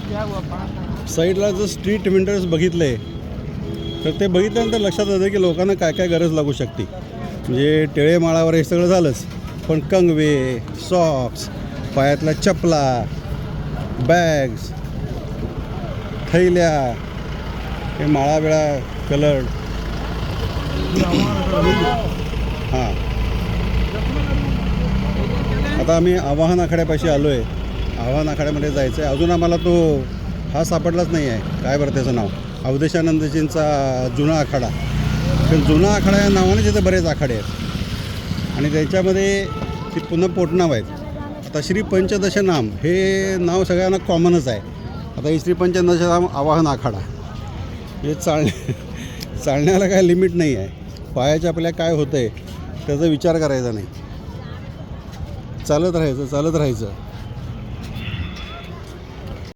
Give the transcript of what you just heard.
साईडला जर street vendors बघितले तर ते बघितल्यानंतर लक्षात येतं की लोकांना काय काय गरज लागू शकते. म्हणजे टेळे माळावर हे सगळं झालंच, पण कंगवे, सॉक्स, पायातल्या चपला, बॅग्स, थैल्या, हे माळाबिळा कलर. हां, आता आम्ही आवाहन आखाड्यापाशी आलो आहे. आवाहन आखाड्यामध्ये जायचं आहे. अजून आम्हाला तो हा सापडलाच नाही आहे, काय बरं त्याचं नाव, अवधेशानंदजींचा जुना आखाडा. तर जुना आखाडा या नावाने तिथे बरेच आखाडे आहेत आणि त्याच्यामध्ये ती पुन्हा पोटनाव आहेत. आता श्री पंचदशनाम हे नाव सगळ्यांना कॉमनच आहे. आता ही श्री पंचदशनाम आवाहन आखाडा हे चालण्याला काय लिमिट नाही आहे. पायाच्या आपल्या काय होतं आहे त्याचा विचार करायचा नाही, चालत राहायचं.